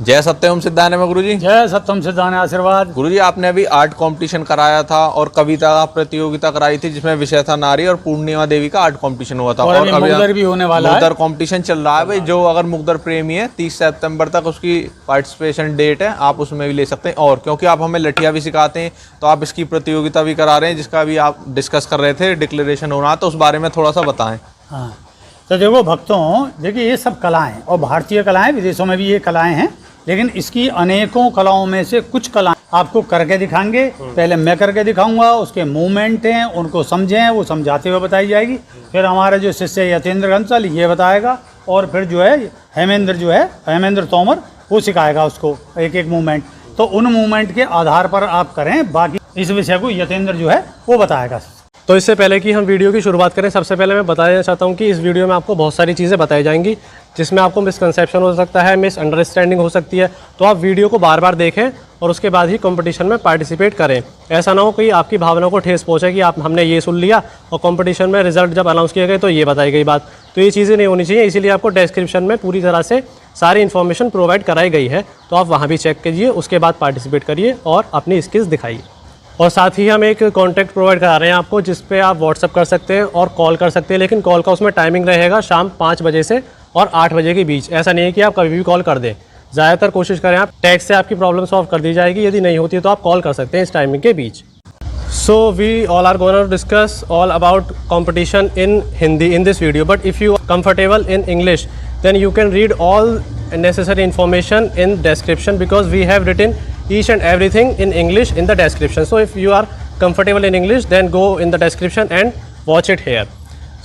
जय सत्यम सिद्धाने में गुरुजी। जय सत्यम सिद्धाने आशीर्वाद। गुरुजी, आपने अभी आर्ट कंपटीशन कराया था और कविता प्रतियोगिता कराई थी जिसमें विषय था नारी, और पूर्णिमा देवी का आर्ट कंपटीशन हुआ था। और अभी मुगदर भी होने वाला है। मुगदर कंपटीशन चल रहा है भाई। जो अगर मुगदर प्रेमी है 30 सितंबर तक उसकी पार्टिसिपेशन डेट है, आप उसमें भी ले सकते हैं। और क्योंकि आप हमें लठिया भी सिखाते हैं तो आप इसकी प्रतियोगिता भी करा रहे हैं, जिसका भी आप डिस्कस कर रहे थे, डिक्लेरेशन होना, तो उस बारे में थोड़ा सा बताएं। हाँ, तो देखो भक्तों, देखिए ये सब कलाएं और भारतीय कलाएं, विदेशों में भी ये कलाएं हैं, लेकिन इसकी अनेकों कलाओं में से कुछ कलाएं आपको करके दिखाएंगे। पहले मैं करके दिखाऊंगा, उसके मूवमेंट हैं उनको समझें, वो समझाते हुए बताई जाएगी। फिर हमारा जो शिष्य यतेंद्र घंसल ये बताएगा, और फिर जो है हेमेंद्र तोमर वो सिखाएगा उसको एक एक मूवमेंट। तो उन मूवमेंट के आधार पर आप करें, बाकी इस विषय को यतेंद्र जो है वो बताएगा। तो इससे पहले कि हम वीडियो की शुरुआत करें, सबसे पहले मैं बताना चाहता हूं कि इस वीडियो में आपको बहुत सारी चीज़ें बताई जाएंगी जिसमें आपको मिसकंसेप्शन हो सकता है, मिस अंडरस्टैंडिंग हो सकती है। तो आप वीडियो को बार बार देखें और उसके बाद ही कंपटीशन में पार्टिसिपेट करें। ऐसा ना हो कि आपकी भावनाओं को ठेस पहुंचे कि हमने ये सुन लिया और कंपटीशन में रिजल्ट जब अनाउंस किए गए तो ये बताई गई बात। तो ये चीज़ें नहीं होनी चाहिए, इसीलिए आपको डिस्क्रिप्शन में पूरी तरह से सारी इन्फॉर्मेशन प्रोवाइड कराई गई है। तो आप वहाँ भी चेक कीजिए, उसके बाद पार्टिसिपेट करिए और अपनी स्किल्स दिखाइए। और साथ ही हम एक कॉन्टैक्ट प्रोवाइड करा रहे हैं आपको, जिस पे आप व्हाट्सअप कर सकते हैं और कॉल कर सकते हैं। लेकिन कॉल का उसमें टाइमिंग रहेगा शाम 5 बजे से और 8 बजे के बीच। ऐसा नहीं है कि आप कभी भी कॉल कर दें। ज़्यादातर कोशिश करें आप टेक्स्ट से आपकी प्रॉब्लम सॉल्व कर दी जाएगी। यदि नहीं होती तो आप कॉल कर सकते हैं इस टाइमिंग के बीच। So we all are going to discuss all about competition in Hindi in this video. But if you are comfortable in English, then you can read all necessary information in description, because we have written each and everything in English in the description. So if you are comfortable in English, then go in the description and watch it here.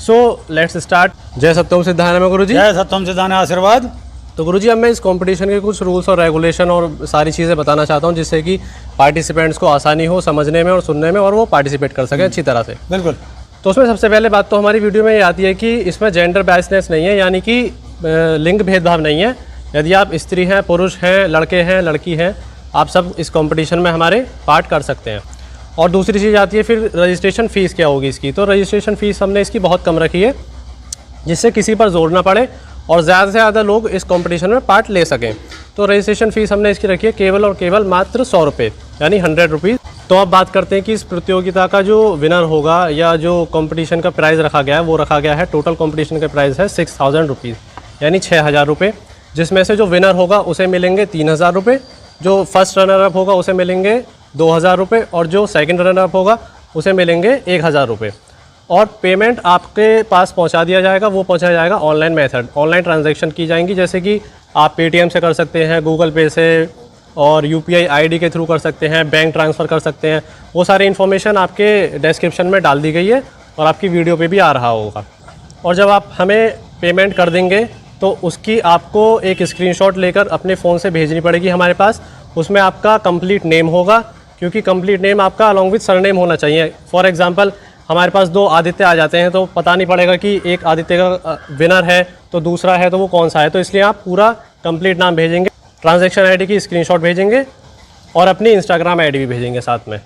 So let's start. जय सत्यम सिद्धाने में गुरुजी। जय सत्यम सिद्धाने आशीर्वाद। तो गुरुजी, अब मैं इस competition के कुछ रूल्स और रेगुलेशन और सारी चीज़ें बताना चाहता हूँ, जिससे कि पार्टिसिपेंट्स को आसानी हो समझने में और सुनने में, और वो पार्टिसिपेट कर सकें अच्छी तरह से। बिल्कुल। तो उसमें सबसे पहले बात तो हमारी वीडियो में ये आती है कि इसमें जेंडर बायसनेस नहीं है, यानी कि लिंग भेदभाव नहीं है। यदि आप स्त्री हैं, पुरुष हैं, लड़के हैं, लड़की हैं, आप सब इस कंपटीशन में हमारे पार्ट कर सकते हैं। और दूसरी चीज़ आती है फिर रजिस्ट्रेशन फ़ीस क्या होगी इसकी। तो रजिस्ट्रेशन फ़ीस हमने इसकी बहुत कम रखी है, जिससे किसी पर जोर ना पड़े और ज़्यादा से ज़्यादा लोग इस कंपटीशन में पार्ट ले सकें। तो रजिस्ट्रेशन फ़ीस हमने इसकी रखी है केवल और केवल मात्र 100 रुपये, यानी 100 रुपीज़। तो अब बात करते हैं कि इस प्रतियोगिता का जो विनर होगा या जो कंपटीशन का प्राइज़ रखा गया है वो रखा गया है, टोटल कंपटीशन का प्राइस है 6000 रुपीज़, यानी 6000 रुपये। जिसमें से जो विनर होगा उसे मिलेंगे 3000 रुपये, जो फर्स्ट रनर अप होगा उसे मिलेंगे 2000 रुपये, और जो सेकंड रनर अप होगा उसे मिलेंगे 1000 रुपये। और पेमेंट आपके पास पहुंचा दिया जाएगा, वो पहुंचाया जाएगा ऑनलाइन मेथड, ऑनलाइन ट्रांजैक्शन की जाएंगी। जैसे कि आप पेटीएम से कर सकते हैं, गूगल पे से, और यूपीआई आईडी के थ्रू कर सकते हैं, बैंक ट्रांसफ़र कर सकते हैं। वो सारी इन्फॉर्मेशन आपके डिस्क्रिप्शन में डाल दी गई है और आपकी वीडियो पे भी आ रहा होगा। और जब आप हमें पेमेंट कर देंगे तो उसकी आपको एक स्क्रीनशॉट लेकर अपने फ़ोन से भेजनी पड़ेगी हमारे पास। उसमें आपका कंप्लीट नेम होगा, क्योंकि कंप्लीट नेम आपका अलॉन्ग विथ सरनेम होना चाहिए। फॉर एग्जांपल, हमारे पास 2 आदित्य आ जाते हैं तो पता नहीं पड़ेगा कि एक आदित्य का विनर है तो दूसरा है तो वो कौन सा है। तो इसलिए आप पूरा कंप्लीट नाम भेजेंगे, ट्रांजैक्शन आईडी की स्क्रीनशॉट भेजेंगे और अपनी इंस्टाग्राम आईडी भी भेजेंगे साथ में।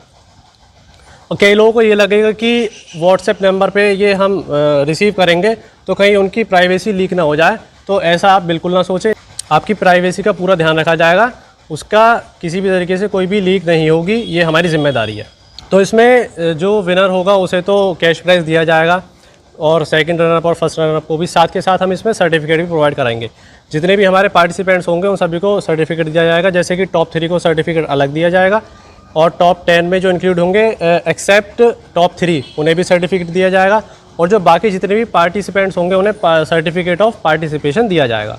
और कई लोगों को ये लगेगा कि व्हाट्सएप नंबर पे ये हम रिसीव करेंगे तो कहीं उनकी प्राइवेसी लीक ना हो जाए। तो ऐसा आप बिल्कुल ना सोचें, आपकी प्राइवेसी का पूरा ध्यान रखा जाएगा, उसका किसी भी तरीके से कोई भी लीक नहीं होगी, ये हमारी जिम्मेदारी है। तो इसमें जो विनर होगा उसे तो कैश प्राइज़ दिया जाएगा, और सेकंड रनर अप और फर्स्ट रनर अप को भी साथ के साथ हम इसमें सर्टिफिकेट भी प्रोवाइड कराएंगे। जितने भी हमारे पार्टिसिपेंट्स होंगे उन सभी को सर्टिफिकेट दिया जाएगा। जैसे कि टॉप 3 को सर्टिफिकेट अलग दिया जाएगा, और टॉप 10 में जो इंक्लूड होंगे एक्सेप्ट टॉप 3 उन्हें भी सर्टिफिकेट दिया जाएगा, और जो बाकी जितने भी पार्टिसिपेंट्स होंगे उन्हें सर्टिफिकेट ऑफ पार्टिसिपेशन दिया जाएगा।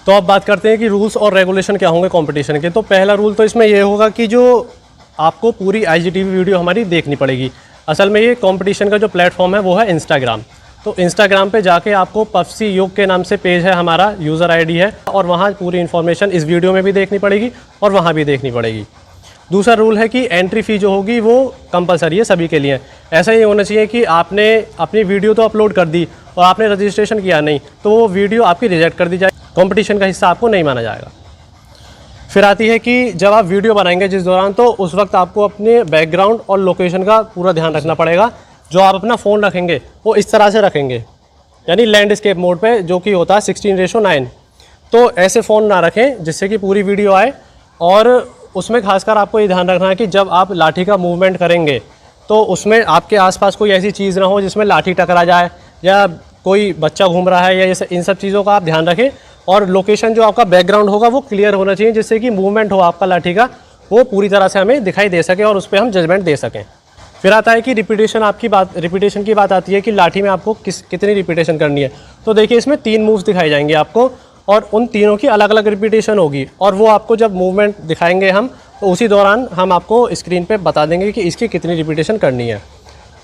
तो अब बात करते हैं कि रूल्स और रेगुलेशन क्या होंगे कंपटीशन के। तो पहला रूल तो इसमें ये होगा कि जो आपको पूरी IGTV वीडियो हमारी देखनी पड़ेगी। असल में ये कंपटीशन का जो प्लेटफॉर्म है वो है इंस्टाग्राम। तो इंस्टाग्राम पे जाके आपको पफसी योग के नाम से पेज है, हमारा यूज़र ID है, और वहाँ पूरी इन्फॉर्मेशन इस वीडियो में भी देखनी पड़ेगी और वहाँ भी देखनी पड़ेगी। दूसरा रूल है कि एंट्री फ़ी जो होगी वो कंपलसरी है सभी के लिए। ऐसा ही होना चाहिए कि आपने अपनी वीडियो तो अपलोड कर दी और आपने रजिस्ट्रेशन किया नहीं, तो वो वीडियो आपकी रिजेक्ट कर दी जाए, कंपटीशन का हिस्सा आपको नहीं माना जाएगा। फिर आती है कि जब आप वीडियो बनाएंगे जिस दौरान, तो उस वक्त आपको अपने बैकग्राउंड और लोकेशन का पूरा ध्यान रखना पड़ेगा। जो आप अपना फ़ोन रखेंगे वो इस तरह से रखेंगे, यानी लैंडस्केप मोड पे, जो कि होता है 16:9। तो ऐसे फ़ोन ना रखें जिससे कि पूरी वीडियो आए। और उसमें खासकर आपको ये ध्यान रखना है कि जब आप लाठी का मूवमेंट करेंगे तो उसमें आपके आसपास कोई ऐसी चीज़ ना हो जिसमें लाठी टकरा जाए या कोई बच्चा घूम रहा है, या ये इन सब चीज़ों का आप ध्यान रखें। और लोकेशन जो आपका बैकग्राउंड होगा वो क्लियर होना चाहिए, जिससे कि मूवमेंट हो आपका लाठी का वो पूरी तरह से हमें दिखाई दे सके और उस पर हम जजमेंट दे सकें। फिर आता है कि रिपीटेशन की बात आती है कि लाठी में आपको कितनी रिपीटेशन करनी है। तो देखिए इसमें 3 मूव्स दिखाई जाएंगे आपको, और उन तीनों की अलग अलग रिपीटेशन होगी, और वो आपको जब मूवमेंट दिखाएंगे हम तो उसी दौरान हम आपको स्क्रीन पे बता देंगे कि इसकी कितनी रिपीटेशन करनी है।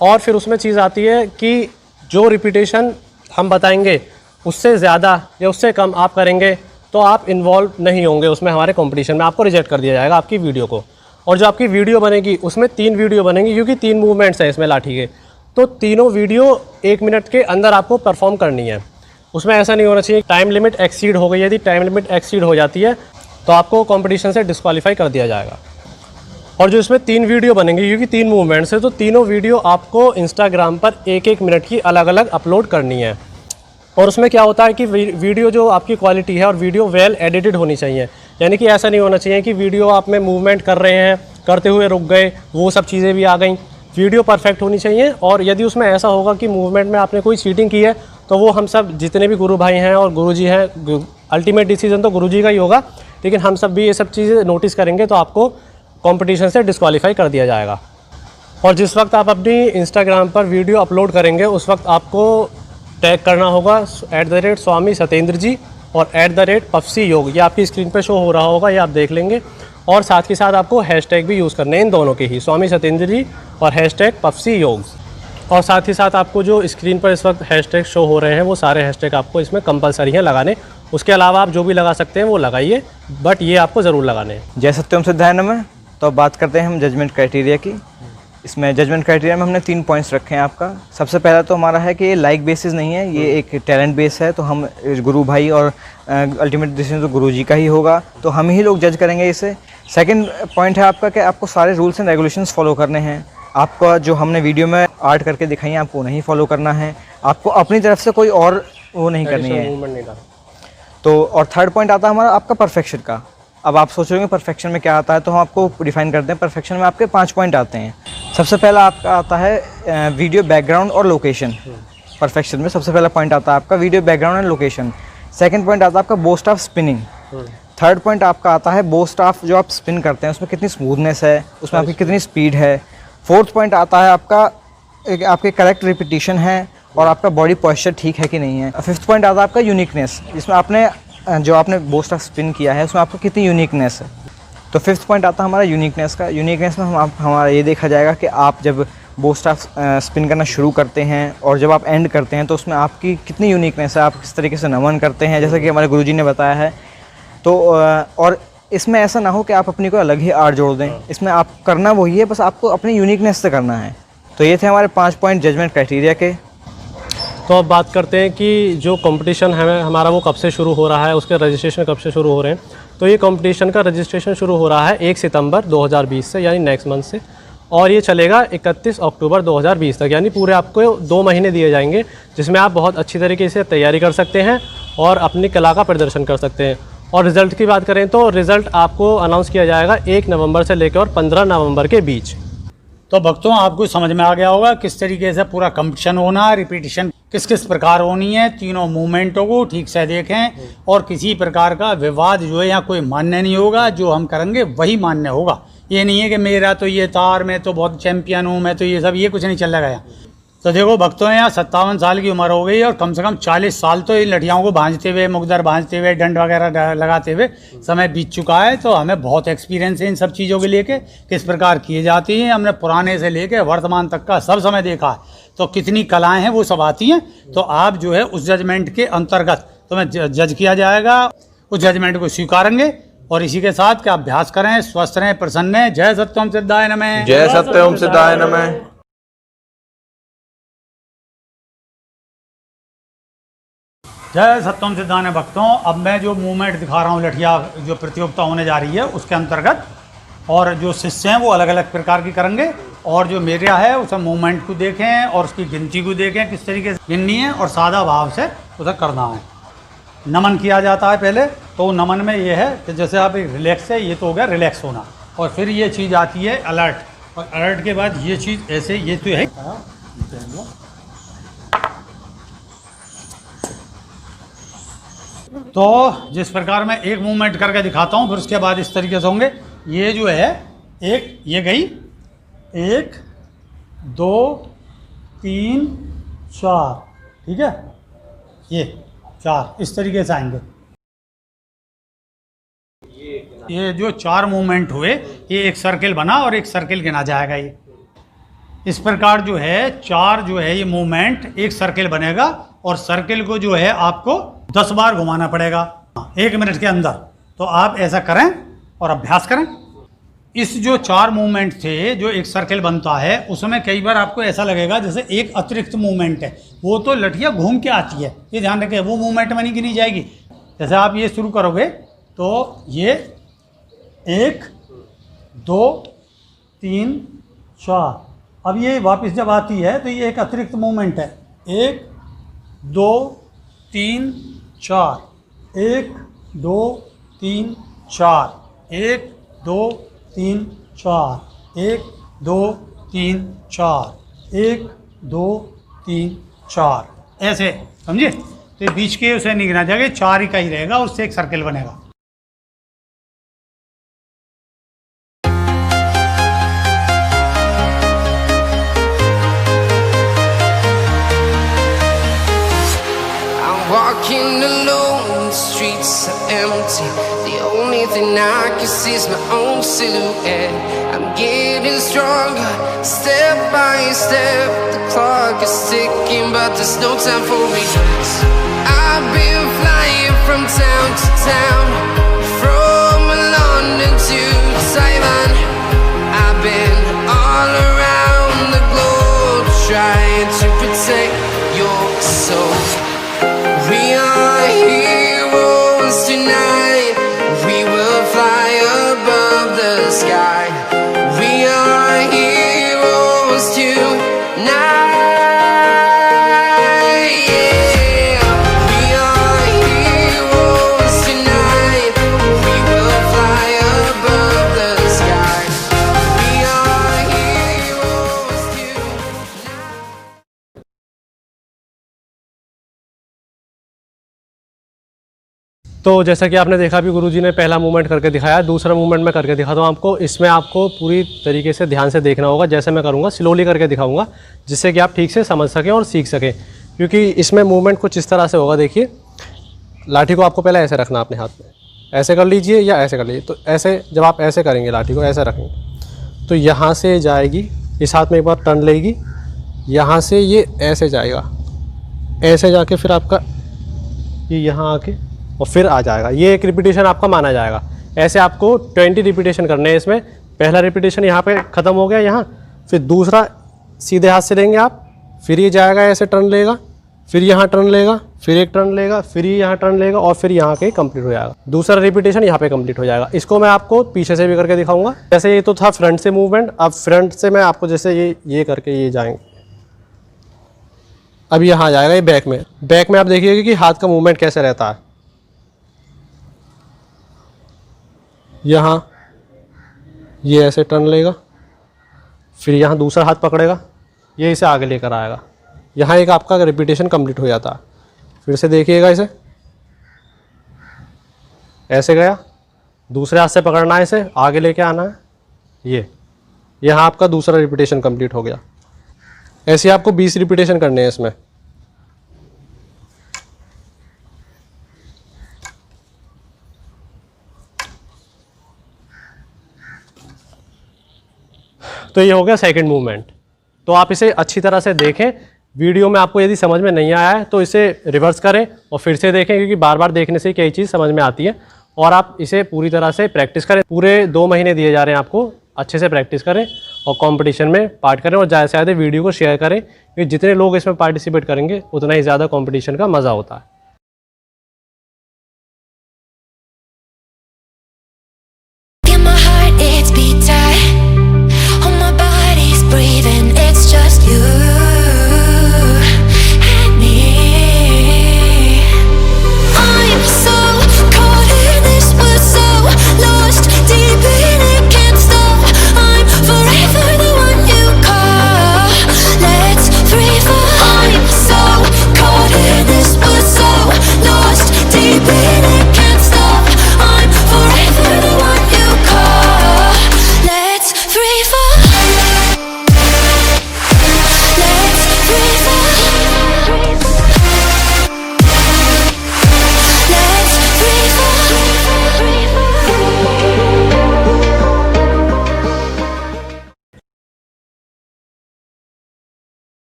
और फिर उसमें चीज़ आती है कि जो रिपीटेशन हम बताएंगे उससे ज़्यादा या उससे कम आप करेंगे तो आप इन्वॉल्व नहीं होंगे उसमें, हमारे कंपटीशन में आपको रिजेक्ट कर दिया जाएगा आपकी वीडियो को। और जो आपकी वीडियो बनेगी उसमें 3 वीडियो बनेंगी, क्योंकि 3 मूवमेंट्स हैं इसमें लाठी के, तो तीनों वीडियो 1 मिनट के अंदर आपको परफॉर्म करनी है। उसमें ऐसा नहीं होना चाहिए टाइम लिमिट एक्सीड हो गई। यदि टाइम लिमिट एक्सीड हो जाती है तो आपको कंपटीशन से डिस्क्वालीफाई कर दिया जाएगा। और जो इसमें 3 वीडियो बनेंगी, क्योंकि 3 मूवमेंट्स है तो तीनों वीडियो आपको इंस्टाग्राम पर 1-1 मिनट की अलग अलग अपलोड करनी है। और उसमें क्या होता है कि वीडियो जो आपकी क्वालिटी है और वीडियो वेल एडिटेड होनी चाहिए, यानी कि ऐसा नहीं होना चाहिए कि वीडियो आप में मूवमेंट कर रहे हैं, करते हुए रुक गए, वो सब चीज़ें भी आ गई। वीडियो परफेक्ट होनी चाहिए। और यदि उसमें ऐसा होगा कि मूवमेंट में आपने कोई चीटिंग की है तो वो हम सब जितने भी गुरु भाई हैं और गुरुजी हैं, अल्टीमेट डिसीजन तो गुरुजी का ही होगा, लेकिन हम सब भी ये सब चीज़ें नोटिस करेंगे तो आपको कंपटीशन से डिस्क्वालीफाई कर दिया जाएगा। और जिस वक्त आप अपनी इंस्टाग्राम पर वीडियो अपलोड करेंगे उस वक्त आपको टैग करना होगा @स्वामी सत्येंद्र जी और @पफसी योग। ये आपकी स्क्रीन पे शो हो रहा होगा, ये आप देख लेंगे। और साथ के साथ आपको हैशटैग भी यूज़ करने हैं, इन दोनों के ही, स्वामी सत्येंद्र जी और #पफसी योग। और साथ ही साथ आपको जो स्क्रीन पर इस वक्त हैशटैग शो हो रहे हैं वो सारे हैशटैग आपको इसमें कंपलसरी हैं लगाने। उसके अलावा आप जो भी लगा सकते हैं वो लगाइए, बट ये आपको ज़रूर लगाने हैं। जय सत्यम सिद्धाय नमः। तो अब बात करते हैं हम जजमेंट क्राइटेरिया की। इसमें जजमेंट क्राइटेरिया में हमने 3 पॉइंट्स रखे हैं आपका। सबसे पहला तो हमारा है कि ये लाइक बेसिस नहीं है, ये एक टैलेंट बेस है। तो हम गुरु भाई और अल्टीमेट डिसीजन तो गुरु जी का ही होगा, तो हम ही लोग जज करेंगे इसे। सेकंड पॉइंट है आपका कि आपको सारे रूल्स एंड रेगुलेशंस फॉलो करने हैं। आपका जो हमने वीडियो में आर्ट करके दिखाई है आपको नहीं फॉलो करना है, आपको अपनी तरफ से कोई और वो नहीं करनी है। तो और थर्ड पॉइंट आता है हमारा आपका परफेक्शन का। अब आप सोच रहे होंगे परफेक्शन में क्या आता है, तो हम आपको डिफाइन करते हैं। परफेक्शन में आपके 5 पॉइंट आते हैं। सबसे पहला आपका आता है वीडियो बैकग्राउंड और लोकेशन। परफेक्शन में सबसे पहला पॉइंट आता है आपका video background and location. Second point आता है आपका boast of spinning. Third point आपका आता है बोस्ट ऑफ जो आप स्पिन करते हैं उसमें कितनी स्मूथनेस है, उसमें आपकी कितनी स्पीड है। फोर्थ पॉइंट आता है आपका आपके करेक्ट रिपीटिशन है और आपका बॉडी पॉस्चर ठीक है कि नहीं है। फिफ्थ पॉइंट आता है आपका यूनिकनेस, जिसमें आपने बोस्ट ऑफ स्पिन किया है उसमें आपको कितनी यूनिकनेस है। तो फिफ्थ पॉइंट आता है हमारा यूनिकनेस का। यूनिकनेस में हमारा ये देखा जाएगा कि आप जब बोस्ट ऑफ स्पिन करना शुरू करते हैं और जब आप एंड करते हैं तो उसमें आपकी कितनी यूनिकनेस है, आप किस तरीके से नमन करते हैं, जैसा कि हमारे गुरुजी ने बताया है। तो और इसमें ऐसा ना हो कि आप अपनी कोई अलग ही आर्ट जोड़ दें, इसमें आप करना वही है, बस आपको अपनी यूनिकनेस से करना है। तो ये थे हमारे 5 पॉइंट जजमेंट क्राइटेरिया के। तो अब बात करते हैं कि जो कंपटीशन है हमारा वो कब से शुरू हो रहा है, उसके रजिस्ट्रेशन कब से शुरू हो रहे हैं। तो ये कंपटीशन का रजिस्ट्रेशन शुरू हो रहा है 1 सितंबर 2020 से, यानी नेक्स्ट मंथ से, और ये चलेगा 31 अक्टूबर 2020 तक, यानी पूरे आपको 2 महीने दिए जाएंगे, जिसमें आप बहुत अच्छी तरीके से तैयारी कर सकते हैं और अपनी कला का प्रदर्शन कर सकते हैं। और रिज़ल्ट की बात करें तो रिज़ल्ट आपको अनाउंस किया जाएगा 1 नवंबर से लेकर 15 नवंबर के बीच। तो भक्तों आपको समझ में आ गया होगा किस तरीके से पूरा कंपटीशन होना, रिपीटिशन किस किस प्रकार होनी है, तीनों मूवमेंटों को ठीक से देखें और किसी प्रकार का विवाद जो है यहाँ कोई मान्य नहीं होगा। जो हम करेंगे वही मान्य होगा। ये नहीं है कि मेरा तो ये तार, मैं तो बहुत चैंपियन हूँ, मैं तो ये सब, ये कुछ नहीं चल रहा। तो देखो भक्तों, यहाँ 57 साल की उम्र हो गई और कम से कम 40 साल तो इन लठियाओं को भांजते हुए, मुकदर भांजते हुए, डंड वगैरह लगाते हुए समय बीत चुका है। तो हमें बहुत एक्सपीरियंस है इन सब चीज़ों के लेके, किस प्रकार किए जाती हैं। हमने पुराने से लेके वर्तमान तक का सब समय देखा है। तो कितनी कलाएं हैं वो सब आती हैं। तो आप जो है उस जजमेंट के अंतर्गत तुम्हें जज किया जाएगा, उस जजमेंट को स्वीकारेंगे। और इसी के साथ क्या अभ्यास करें, स्वस्थ रहें, प्रसन्न रहें। जय सत्यम सिद्धाय नमः। जय सत्यम सिद्धाय नमः। जय सत्यम सिद्धांत भक्तों। अब मैं जो मूवमेंट दिखा रहा हूँ, लठिया जो प्रतियोगिता होने जा रही है उसके अंतर्गत, और जो शिष्य हैं वो अलग अलग प्रकार की करेंगे। और जो मेरा है उसे मूवमेंट को देखें और उसकी गिनती को देखें, किस तरीके से गिननी है और सादा भाव से उसे करना है। नमन किया जाता है पहले। तो नमन में ये है कि जैसे आप एक रिलैक्स है, ये तो हो गया रिलैक्स होना, और फिर ये चीज़ आती है अलर्ट, और अलर्ट के बाद ये चीज़ ऐसे, ये तो है। तो जिस प्रकार मैं एक मूवमेंट करके दिखाता हूँ, फिर उसके बाद इस तरीके से होंगे। ये जो है एक, ये गई 1 2 3 4, ठीक है, ये 4 इस तरीके से आएंगे। ये जो 4 मूवमेंट हुए, ये एक सर्किल बना और एक सर्किल गिना जाएगा। ये इस प्रकार जो है 4 जो है ये मूवमेंट एक सर्किल बनेगा, और सर्किल को जो है आपको 10 बार घुमाना पड़ेगा 1 मिनट के अंदर। तो आप ऐसा करें और अभ्यास करें। इस जो 4 मूवमेंट थे, जो एक सर्किल बनता है, उसमें कई बार आपको ऐसा लगेगा जैसे एक अतिरिक्त मूवमेंट है, वो तो लठिया घूम के आती है, ये ध्यान रखें, वो मूवमेंट में नहीं गिनी जाएगी। जैसे आप ये शुरू करोगे तो ये 1 2 3 4, अब ये वापस जब आती है तो ये एक अतिरिक्त मूवमेंट है। 1 2 3 4, 1 2 3 4, 1 2 3 4, 1 2 3 4, 1 2 3 4, ऐसे, समझे। तो ये बीच के उसे नहीं गिना जाएगा, 4 ही का ही रहेगा, उससे एक सर्किल बनेगा। Walking alone, the streets are empty. The only thing I can see is my own silhouette. I'm getting stronger, step by step. The clock is ticking, but there's no time for regrets. I've been flying from town to town, from London to Taiwan. I've been all around the globe, trying to protect your soul. We are heroes tonight. We will fly above the sky. We are heroes tonight. Yeah. We are heroes tonight. We will fly above the sky. We are heroes tonight. तो जैसा कि आपने देखा, अभी गुरुजी ने पहला movement करके दिखाया, दूसरा मूवमेंट मैं करके दिखाता हूँ आपको। इसमें आपको पूरी तरीके से ध्यान से देखना होगा, जैसे मैं करूँगा स्लोली करके दिखाऊंगा, जिससे कि आप ठीक से समझ सकें और सीख सकें। क्योंकि इसमें मूवमेंट कुछ इस तरह से होगा। देखिए, लाठी को आपको पहले ऐसे रखना अपने हाथ में, ऐसे कर लीजिए या ऐसे कर लीजिए। तो ऐसे जब आप ऐसे करेंगे, लाठी को ऐसे रखेंगे, तो यहाँ से जाएगी, इस हाथ में एक बार टर्न लेगी, यहाँ से ये ऐसे जाएगा, ऐसे जाके फिर आपका ये यहाँ आके और फिर आ जाएगा। ये एक रिपीटेशन आपका माना जाएगा। ऐसे आपको 20 रिपीटेशन करने हैं इसमें। पहला रिपीटेशन यहाँ पे ख़त्म हो गया, यहाँ फिर दूसरा सीधे हाथ से लेंगे आप, फिर ये जाएगा, ऐसे टर्न लेगा, फिर यहाँ टर्न लेगा, फिर एक टर्न लेगा, फिर ये यहाँ टर्न लेगा, और फिर यहाँ के कंप्लीट हो जाएगा। दूसरा रिपीटेशन यहाँ पे कंप्लीट हो जाएगा। इसको मैं आपको पीछे से भी करके दिखाऊंगा। जैसे ये तो था फ्रंट से मूवमेंट, अब फ्रंट से मैं आपको जैसे ये करके ये जाएंगे, अब यहाँ जाएगा ये बैक में। बैक में आप देखिएगा कि हाथ का मूवमेंट कैसे रहता है। यहाँ ये ऐसे टर्न लेगा, फिर यहाँ दूसरा हाथ पकड़ेगा, ये इसे आगे लेकर आएगा। यहाँ एक आपका रिपीटेशन कंप्लीट हो जाता है। फिर से देखिएगा, इसे ऐसे गया, दूसरे हाथ से पकड़ना है, इसे आगे लेके आना है, ये यहाँ आपका दूसरा रिपीटेशन कंप्लीट हो गया। ऐसे आपको 20 रिपीटेशन करने हैं इसमें। तो ये हो गया सेकंड मूवमेंट। तो आप इसे अच्छी तरह से देखें। वीडियो में आपको यदि समझ में नहीं आया है तो इसे रिवर्स करें और फिर से देखें, क्योंकि बार बार देखने से कई चीज़ समझ में आती है। और आप इसे पूरी तरह से प्रैक्टिस करें। पूरे 2 महीने दिए जा रहे हैं आपको, अच्छे से प्रैक्टिस करें और कंपटीशन में पार्ट करें, और ज़्यादा से ज़्यादा वीडियो को शेयर करें, क्योंकि जितने लोग इसमें पार्टिसिपेट करेंगे उतना ही ज़्यादा कंपटीशन का मज़ा होता है। I'm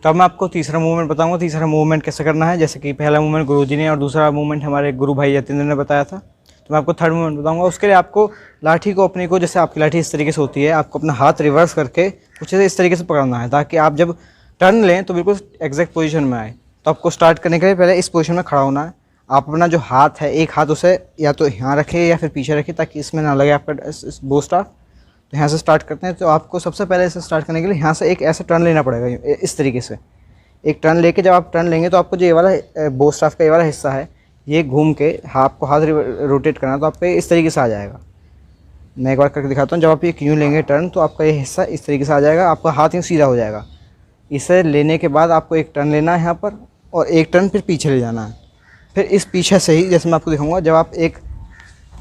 तो अब मैं आपको तीसरा मूवमेंट बताऊंगा। तीसरा मूवमेंट कैसे करना है, जैसे कि पहला मूवमेंट गुरुजी ने और दूसरा मूवमेंट हमारे गुरु भाई यतीन्द्र ने बताया था। तो मैं आपको थर्ड मूवमेंट बताऊंगा। उसके लिए आपको लाठी को अपने को, जैसे आपकी लाठी इस तरीके से होती है, आपको अपना हाथ रिवर्स करके कुछ इस तरीके से पकड़ना है, ताकि आप जब टर्न लें तो बिल्कुल एग्जैक्ट पोजीशन में आए। तो आपको स्टार्ट करने के लिए पहले इस पोजीशन में खड़ा होना है। आप अपना जो हाथ है, एक हाथ उसे या तो यहाँ रखें या फिर पीछे रखें, ताकि इसमें ना लगे आपका बो स्टाफ। तो यहाँ से स्टार्ट करते हैं। तो आपको सबसे पहले इसे स्टार्ट करने के लिए यहाँ से एक ऐसा टर्न लेना पड़ेगा, इस तरीके से एक टर्न लेके जब आप टर्न लेंगे तो आपको जो ये वाला बो स्टाफ का ये वाला हिस्सा है, ये घूम के आपको हाथ रोटेट करना, तो आपका इस तरीके से आ जाएगा। मैं एक बार करके दिखाता हूँ। जब आप ये यूँ लेंगे टर्न तो आपका ये हिस्सा इस तरीके से आ जाएगा, आपका हाथ यूँ सीधा हो जाएगा। इसे लेने के बाद आपको एक टर्न लेना है यहाँ पर, और एक टर्न फिर पीछे ले जाना है। फिर इस पीछे से ही, जैसे मैं आपको दिखाऊंगा, जब आप एक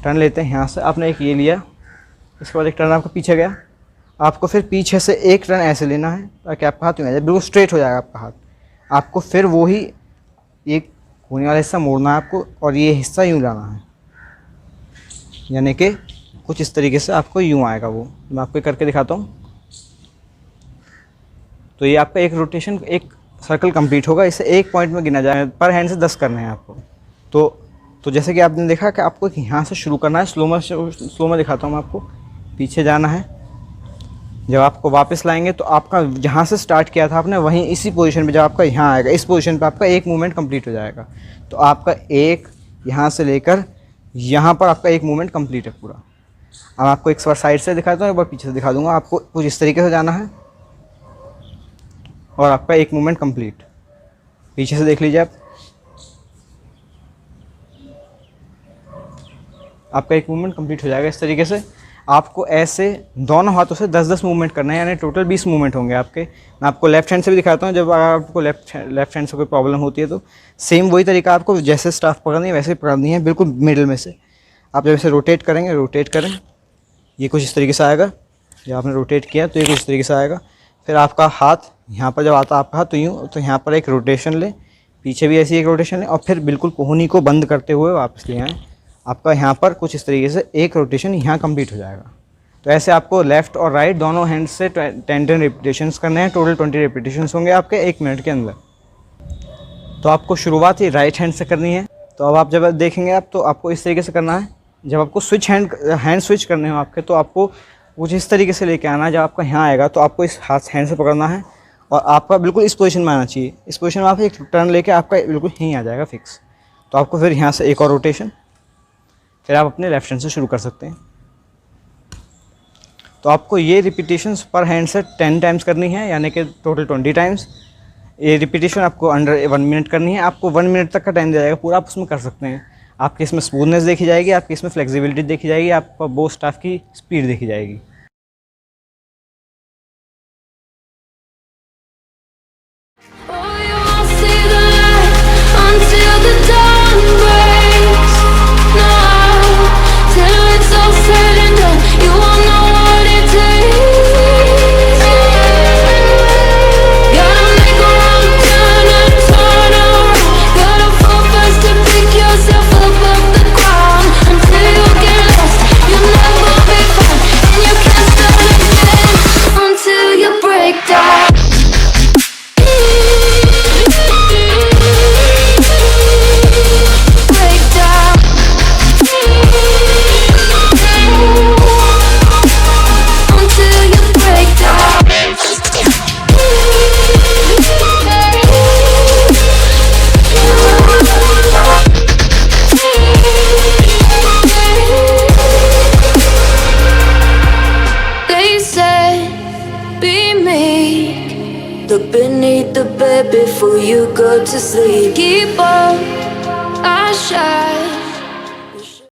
टर्न लेते हैं यहाँ से, आपने एक ये लिया, इसके बाद एक टर्न आपका पीछे गया, आपको फिर पीछे से एक टर्न ऐसे लेना है ताकि आपका हाथ यूँ आ जाए, बिल्कुल स्ट्रेट हो जाएगा आपका हाथ। आपको फिर वही एक होने वाला हिस्सा मोड़ना है आपको, और ये हिस्सा यूँ लाना है, यानी कि कुछ इस तरीके से आपको यूँ आएगा वो। मैं आपको करके दिखाता हूँ। तो ये आपका एक रोटेशन, एक सर्कल कंप्लीट होगा। इसे एक पॉइंट में गिना जाए, पर हैंड से 10 करने हैं आपको। तो जैसे कि आपने देखा कि आपको यहाँ से शुरू करना है। स्लो में दिखाता हूँ मैं आपको। पीछे जाना है, जब आपको वापस लाएंगे तो आपका जहाँ से स्टार्ट किया था आपने, वहीं इसी पोजीशन पे जब आपका यहाँ आएगा, इस पोजीशन पे आपका एक मूवमेंट कंप्लीट हो जाएगा। तो आपका एक यहाँ से लेकर यहाँ पर आपका एक मूवमेंट कंप्लीट है पूरा। अब आपको एक बार साइड से दिखाता हूँ, एक बार पीछे से दिखा दूँगा। आपको कुछ इस तरीके से जाना है और आपका एक मूवमेंट कंप्लीट। पीछे से देख लीजिए आप, आपका एक मूवमेंट कंप्लीट हो जाएगा इस तरीके से। आपको ऐसे दोनों हाथों से 10-10 मूवमेंट करना है, यानी टोटल 20 मूवमेंट होंगे आपके। मैं आपको लेफ्ट हैंड से भी दिखाता हूँ। जब आपको लेफ्ट हैंड से कोई प्रॉब्लम होती है तो सेम वही तरीका, आपको जैसे स्टाफ पकड़नी है वैसे पकड़नी है, बिल्कुल मिडिल में से। आप जब इसे रोटेट करेंगे, रोटेट करें, ये कुछ इस तरीके से आएगा। जब आपने रोटेट किया तो ये कुछ इस तरीके से आएगा। फिर आपका हाथ यहाँ पर जब आता है आपका हाथ, तो यूँ, तो यहाँ पर एक रोटेशन लें, पीछे भी ऐसी एक रोटेशन लें, और फिर बिल्कुल कोहनी को बंद करते हुए वापस ले आएँ। आपका यहाँ पर कुछ इस तरीके से एक रोटेशन यहाँ कंप्लीट हो जाएगा। तो ऐसे आपको लेफ़्ट और राइट दोनों हैंड से 10 रिपीटेशंस करने हैं। टोटल 20 रिपीटेशंस होंगे आपके 1 मिनट के अंदर। तो आपको शुरुआत ही राइट हैंड से करनी है। तो अब आप जब देखेंगे आप, तो आपको इस तरीके से करना है। जब आपको हैंड स्विच करने हो आपके, तो आपको कुछ इस तरीके से लेके आना है। जब आपका यहाँ आएगा तो आपको इस हैंड से पकड़ना है, और आपका बिल्कुल इस पोजीशन में आना चाहिए। इस पोजीशन में आप एक टर्न लेके आपका बिल्कुल यहीं आ जाएगा फिक्स। तो आपको फिर यहाँ से एक और रोटेशन, फिर आप अपने लेफ्ट हैंड से शुरू कर सकते हैं। तो आपको ये रिपीटेशंस पर हैंड से 10 टाइम्स करनी है, यानी कि टोटल 20 टाइम्स। ये रिपीटेशन आपको अंडर 1 मिनट करनी है। आपको 1 मिनट तक का टाइम दिया जाएगा पूरा, आप उसमें कर सकते हैं। आपके इसमें स्मूथनेस देखी जाएगी, आपकी इसमें फ्लेक्सिबिलिटी देखी जाएगी, आपका बो स्टाफ की स्पीड देखी जाएगी। Look beneath the bed before you go to sleep. Keep on, I shine.